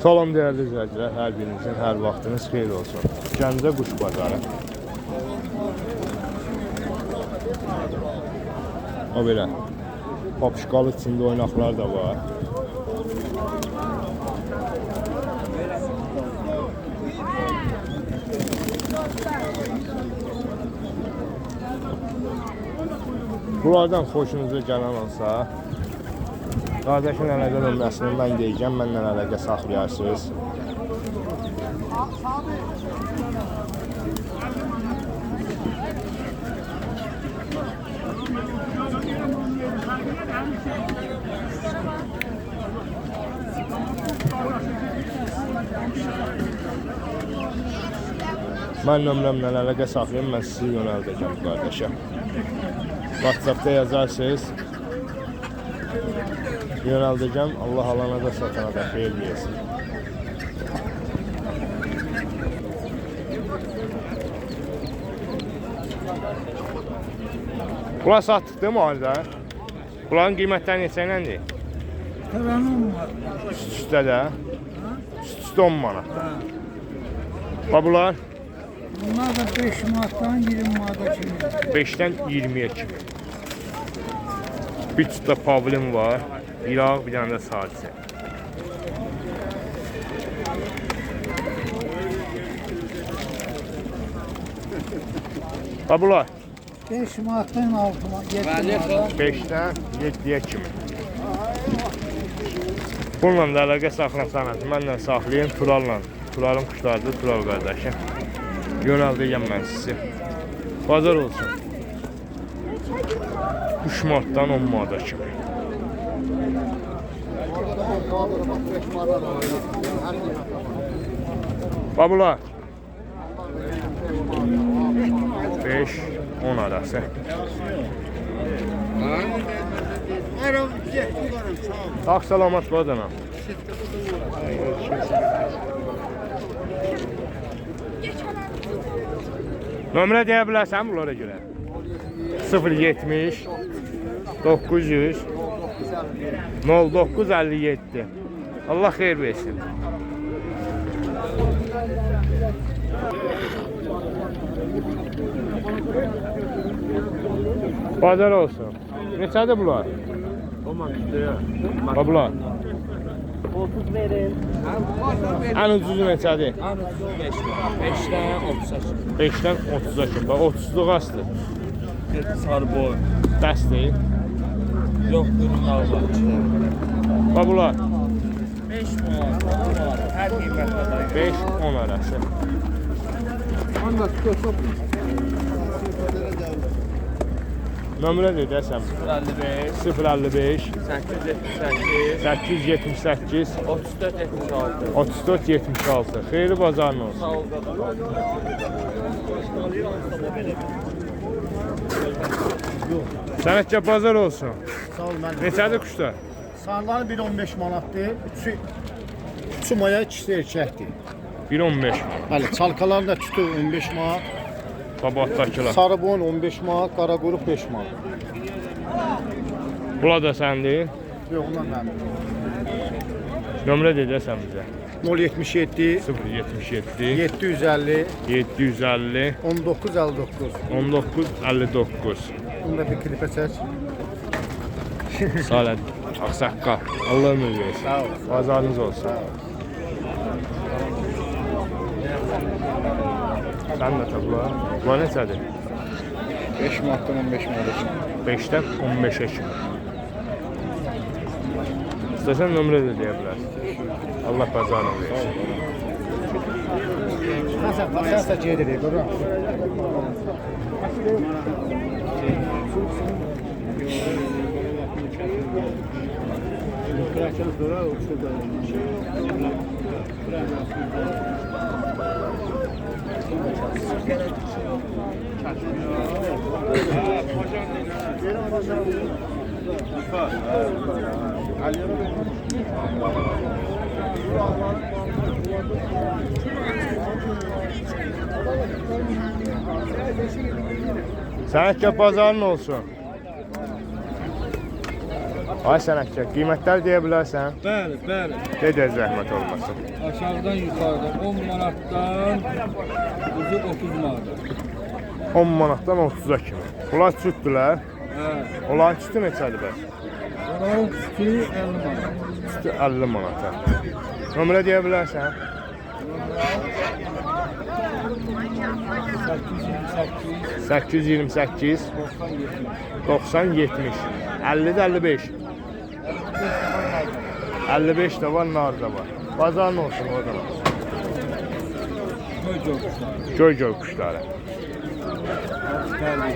Salam değerli izləyicilər, hər birinizin hər vaxtınız xeyir olsun. Gəncə quş bazarı. O belə papışqalı içində oynaqlar da var. Bunlardan xoşunuza gələn olsa, qardaşın əlaqə nömrəsini mən deyəcəm, məndən əlaqə saxlayarsınız. Mən nömrəmlə əlaqə saxlayayım, mən sizi yönəldəcəm qardaşa. WhatsApp'da yazarsınız. Yönəldəcəm. Allah alana da satana da xeyir versin. Bunlar satdıq değil mi halde? Bunların qiymətləri neçə iləndir? Tavanım var. Üstdə də. Üstdə 10 manat. Bunlar? Bunlar da 5 manatdan 20 manata kimi. 5'dən 20'ye kimi. Bir tutda pavlin var. Bir ağ, bir tane de sadece. Bunlar? 5 manatdan 6 manat. 5'dən 7'ye kimi. Bununla da əlaqə saxlasanız, mənlə saxlayın, Tural'la. Tural'ın kuşlarıdır, Tural qardaşım. Yönəldəcəm mən sizi. Bazar olsun. 3 manatdan 10 manata kimi. Bunlar 5-10 arası. Sağ salamat badana. Nömrə deyə bilərsən bunlara görə? 070 900 0957. Allah xeyir versin. Bazar olsun. Neçədir bunlar? Bunlar? 30 verin. En ucuzu neçədir? En ucuzu 5 manat. 5'ten 30'a çıkıyor. 5'dən 30'a kimi. Bax 30'luq asdır. Sarı boy. Dəst deyil. Yok ürün alacak. Bax bunlar 5 manat. 10 manat. Her qiymətdə. 5-10 arası. Nömrə dedəsən. 55 055 878 878 34 76. 34 76. Xeyirli bazarın olsun. Sağ ol qadın. Sənətcə bazar olsun. Sağ ol mən. Neçədir quşlar? Sarıları 1.15 manatdır. 3'ü maya, ikisi erkəkdir. 1.15. Bəli, çalkalar da tütü 15 manat. Babatdakılar. Sarı boyun 15 manat, qara quyruq 5 manat. Bunlar da səndir. Yox, ondan mənim. Nömrə dedəsən bizə. 077 077 750 750 1959. 1959. Bunu da bir klipə çək. Salət, ağsaqqal. Allah ömür versin. Sağ ol. Bazarınız olsun. Sən də tabla. Bunlar neçədir? 5 manatdan 15 manat. 5'dən 15'e kimi. İstəsən nömrə də deyə bilərsən. Allah bazarını versin. Nəsə gedirik, bura. Sənətcə bazarın olsun. Ay sənətkar, qiymətlər deyə bilərsən? Bəli, bəli. Dedə zəhmət olmasın. Aşağıdan yuxarıdan 10 manatdan ucu 30 manat. 10 manatdan 30-a kimi. Bunlar sütdülər. Hə. Onların sütü neçədir bəs? Onların üstü 50 manat. Sütü 50 manata. Nömrə deyə bilərsən? 828 90 70 50 də 55 55 də var, nar da var. Bazarın olsun o zaman. Göy kuşları. Göy kuşları. Bəli.